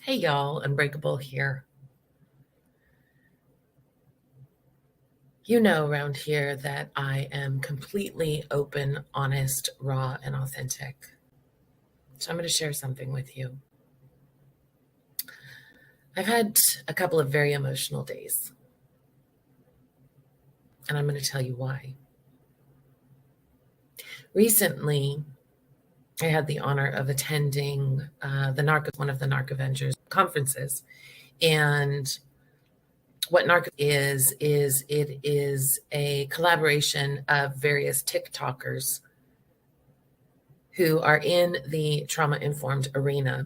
Hey y'all, Unbreakable here. You know around here that I am completely open, honest, raw, and authentic. So I'm going to share something with you. I've had a couple of very emotional days, and I'm going to tell you why. Recently, I had the honor of attending one of the Narc Avengers conferences, and what NARC is it is a collaboration of various TikTokers who are in the trauma-informed arena,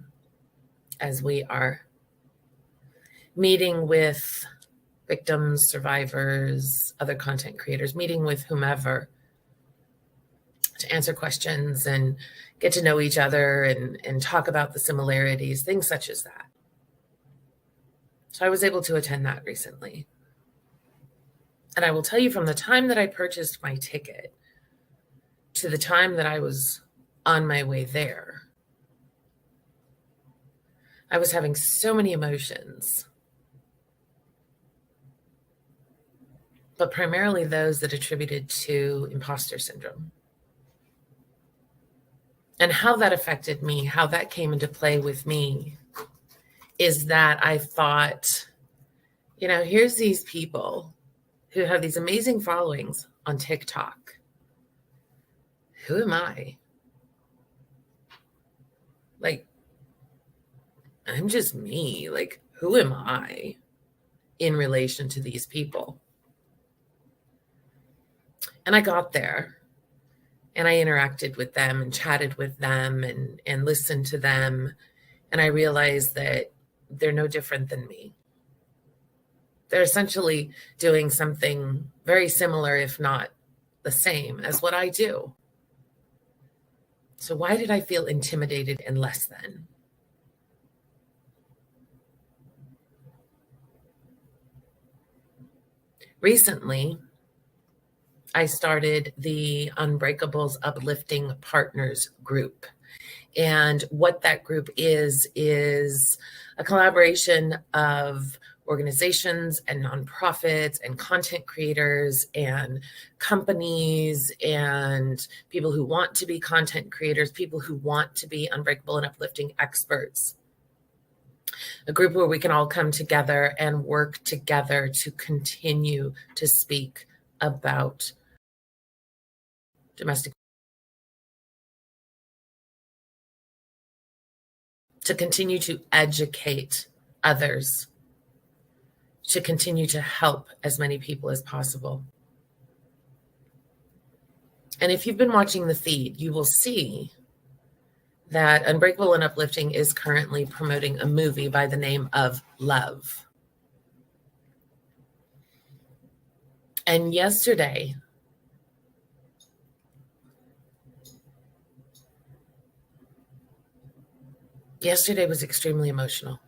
as we are meeting with victims, survivors, other content creators, meeting with whomever to answer questions and get to know each other and talk about the similarities, things such as that. So I was able to attend that recently. And I will tell you, from the time that I purchased my ticket to the time that I was on my way there, I was having so many emotions, but primarily those that attributed to imposter syndrome. And how that affected me, how that came into play with me, is that I thought, here's these people who have these amazing followings on TikTok. Who am I? Like, I'm just me. Like, who am I in relation to these people? And I got there and I interacted with them and chatted with them and listened to them. And I realized that they're no different than me. They're essentially doing something very similar, if not the same, as what I do. So why did I feel intimidated and less than? Recently, I started the Unbreakable's Uplifting Partners group. And what that group is a collaboration of organizations and nonprofits and content creators and companies and people who want to be content creators, people who want to be unbreakable and uplifting experts. A group where we can all come together and work together to continue to speak about domestic, to continue to educate others, to continue to help as many people as possible. And if you've been watching the feed, you will see that Unbreakable and Uplifting is currently promoting a movie by the name of Love. And yesterday was extremely emotional.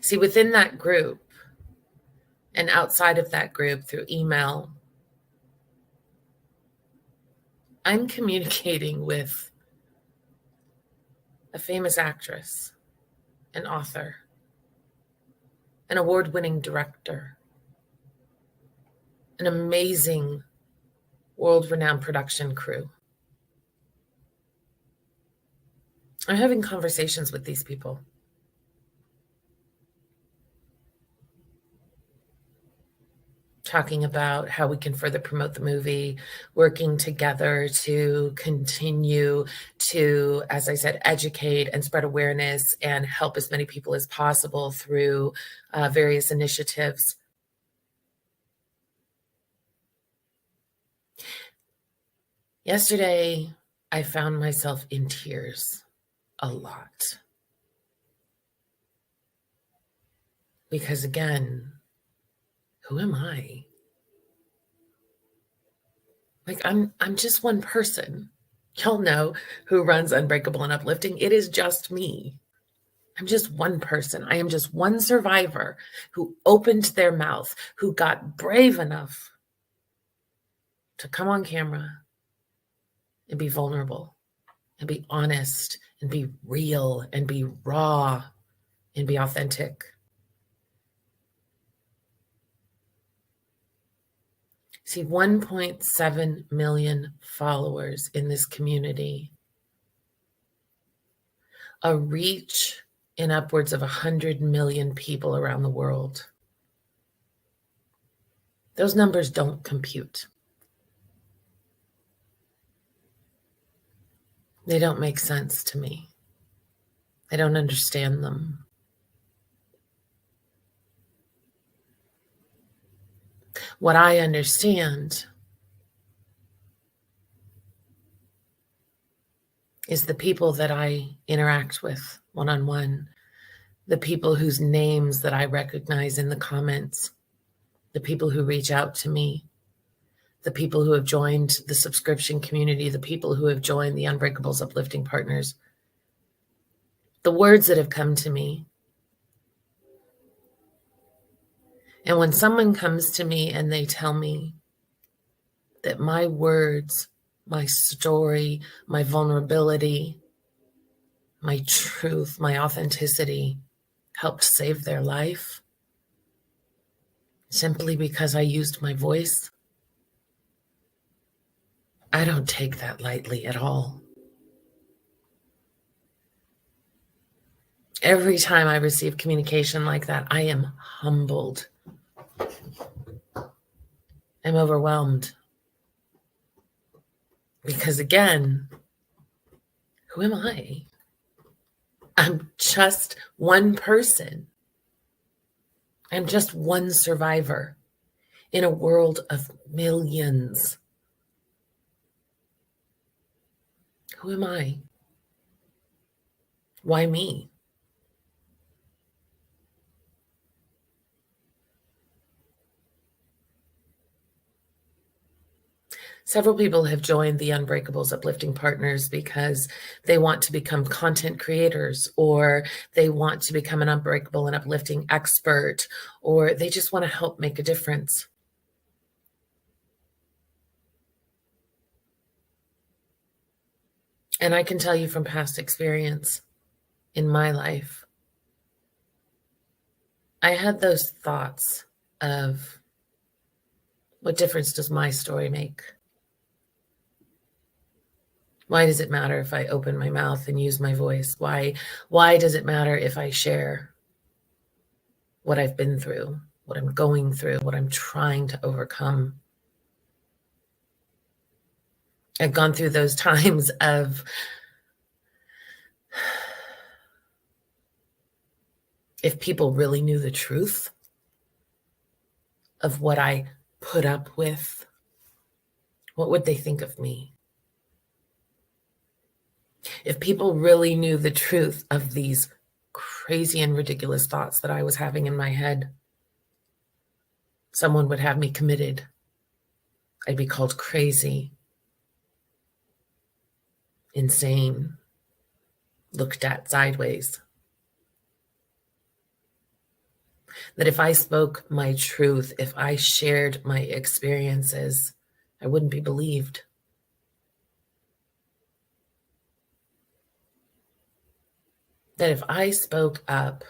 See, within that group and outside of that group through email, I'm communicating with a famous actress, an author, an award-winning director, an amazing world-renowned production crew. I'm having conversations with these people. Talking about how we can further promote the movie, working together to continue to, as I said, educate and spread awareness and help as many people as possible through various initiatives. Yesterday, I found myself in tears a lot. Because again, who am I? Like, I'm just one person. Y'all know who runs Unbreakable and Uplifting. It is just me. I'm just one person. I am just one survivor who opened their mouth, who got brave enough to come on camera and be vulnerable and be honest and be real and be raw and be authentic. See, 1.7 million followers in this community, a reach in upwards of 100 million people around the world. Those numbers don't compute. They don't make sense to me. I don't understand them. What I understand is the people that I interact with one-on-one, the people whose names that I recognize in the comments, the people who reach out to me, the people who have joined the subscription community, the people who have joined the Unbreakable's Uplifting Partners, the words that have come to me. And when someone comes to me and they tell me that my words, my story, my vulnerability, my truth, my authenticity helped save their life simply because I used my voice, I don't take that lightly at all. Every time I receive communication like that, I am humbled. I'm overwhelmed. Because again, who am I? I'm just one person. I'm just one survivor in a world of millions. Who am I? Why me? Several people have joined the Unbreakable's Uplifting Partners because they want to become content creators, or they want to become an unbreakable and uplifting expert, or they just want to help make a difference. And I can tell you from past experience in my life, I had those thoughts of, what difference does my story make? Why does it matter if I open my mouth and use my voice? Why does it matter if I share what I've been through, what I'm going through, what I'm trying to overcome? I've gone through those times of, if people really knew the truth of what I put up with, what would they think of me? If people really knew the truth of these crazy and ridiculous thoughts that I was having in my head, someone would have me committed. I'd be called crazy, insane, looked at sideways. That if I spoke my truth, if I shared my experiences, I wouldn't be believed. That if I spoke up,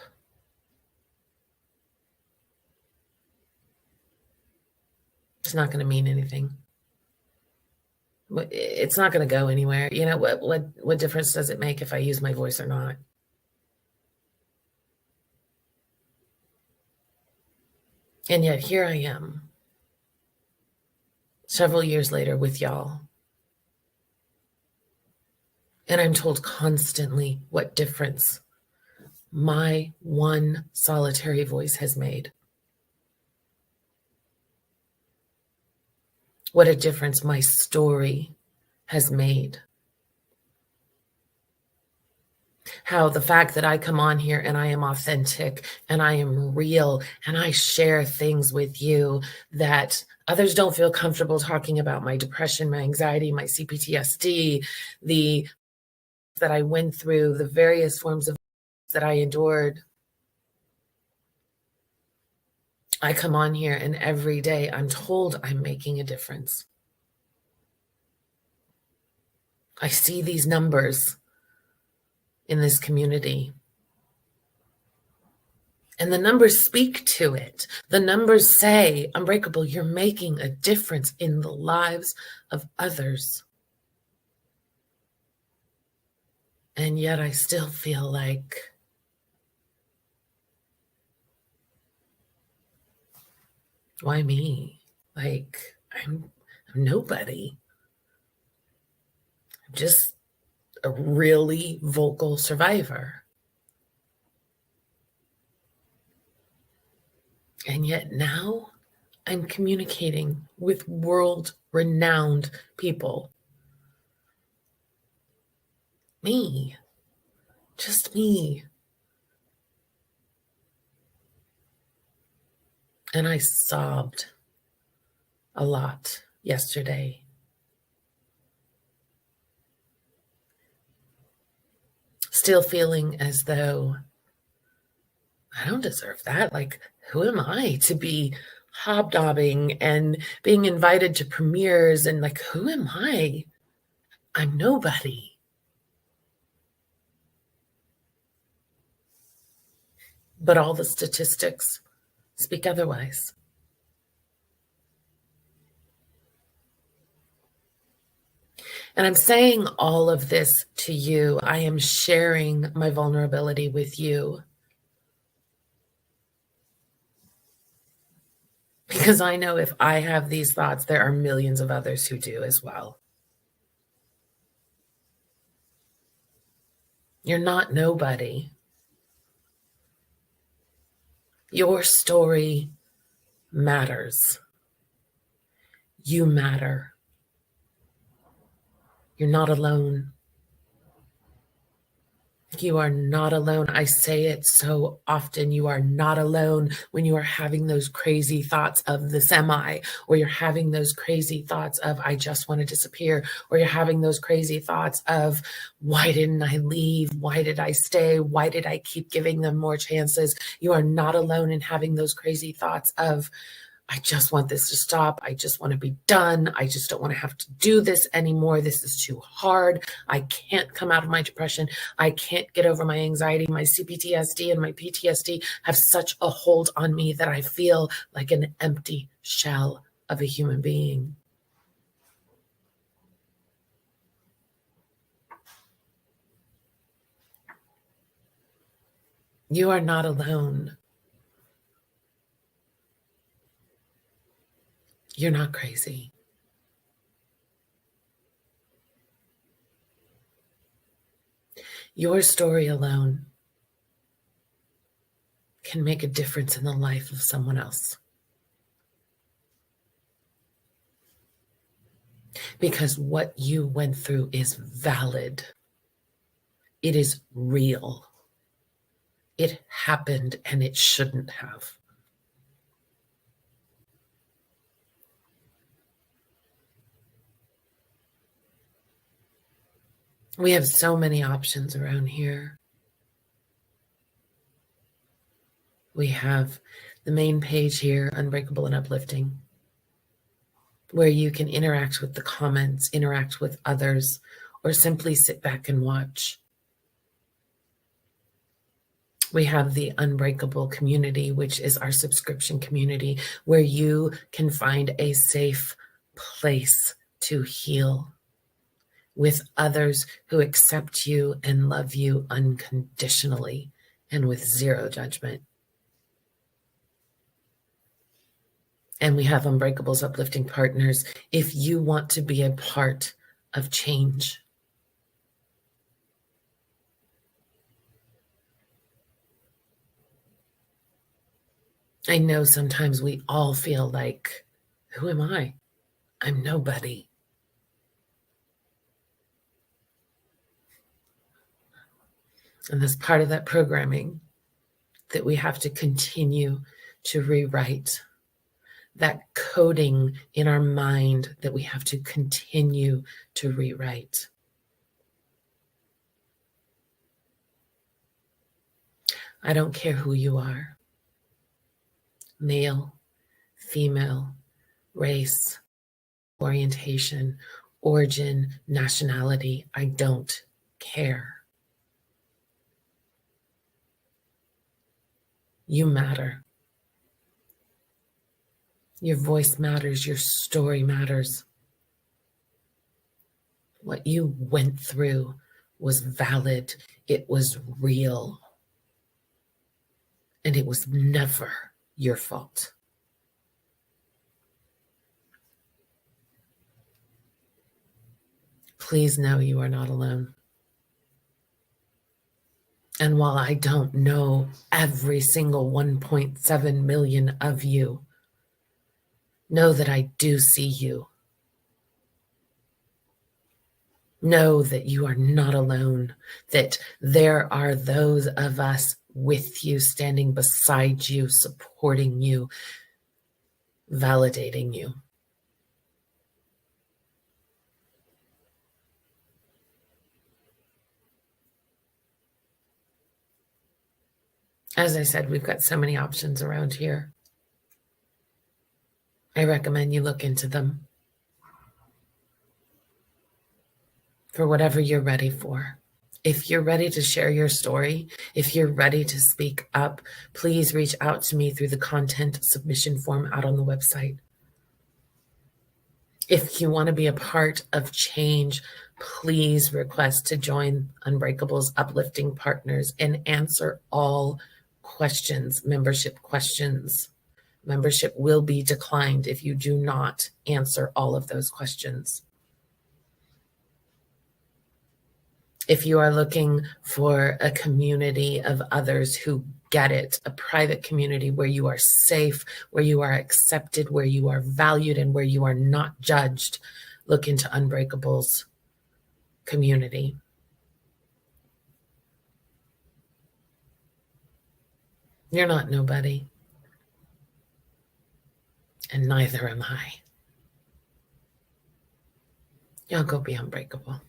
it's not going to mean anything. It's not going to go anywhere. You know, what difference does it make if I use my voice or not? And yet here I am, several years later with y'all. And I'm told constantly what difference my one solitary voice has made. What a difference my story has made. How the fact that I come on here and I am authentic and I am real and I share things with you that others don't feel comfortable talking about, my depression, my anxiety, my CPTSD, the that I went through, the various forms of that I endured. I come on here and every day I'm told I'm making a difference. I see these numbers in this community, and the numbers speak to it. The numbers say, Unbreakable, you're making a difference in the lives of others. And yet I still feel like why me? Like I'm nobody. I'm just a really vocal survivor. And yet now I'm communicating with world-renowned people. Me. Just me. And I sobbed a lot yesterday. Still feeling as though I don't deserve that. Like, who am I to be hobnobbing and being invited to premieres? And like, who am I? I'm nobody. But all the statistics speak otherwise. And I'm saying all of this to you. I am sharing my vulnerability with you because I know if I have these thoughts, there are millions of others who do as well. You're not nobody. Your story matters. You matter. You're not alone. You are not alone. I say it so often. You are not alone when you are having those crazy thoughts of the semi, or you're having those crazy thoughts of, I just want to disappear, or you're having those crazy thoughts of, why didn't I leave? Why did I stay? Why did I keep giving them more chances? You are not alone in having those crazy thoughts of, I just want this to stop. I just want to be done. I just don't want to have to do this anymore. This is too hard. I can't come out of my depression. I can't get over my anxiety. My CPTSD and my PTSD have such a hold on me that I feel like an empty shell of a human being. You are not alone. You're not crazy. Your story alone can make a difference in the life of someone else. Because what you went through is valid. It is real. It happened and it shouldn't have. We have so many options around here. We have the main page here, Unbreakable and Uplifting, where you can interact with the comments, interact with others, or simply sit back and watch. We have the Unbreakable community, which is our subscription community, where you can find a safe place to heal with others who accept you and love you unconditionally and with zero judgment. And we have Unbreakable's Uplifting Partners if you want to be a part of change. I know sometimes we all feel like, who am I? I'm nobody. And that's part of that programming that we have to continue to rewrite, that coding in our mind that we have to continue to rewrite. I don't care who you are, male, female, race, orientation, origin, nationality. I don't care. You matter. Your voice matters. Your story matters. What you went through was valid. It was real. And it was never your fault. Please know you are not alone. And while I don't know every single 1.7 million of you, know that I do see you. Know that you are not alone, that there are those of us with you, standing beside you, supporting you, validating you. As I said, we've got so many options around here. I recommend you look into them for whatever you're ready for. If you're ready to share your story, if you're ready to speak up, please reach out to me through the content submission form out on the website. If you want to be a part of change, please request to join Unbreakable's Uplifting Partners and answer all questions, membership questions. Membership will be declined if you do not answer all of those questions. If you are looking for a community of others who get it, a private community where you are safe, where you are accepted, where you are valued, and where you are not judged, look into Unbreakable's community. You're not nobody, and neither am I. Y'all go be unbreakable.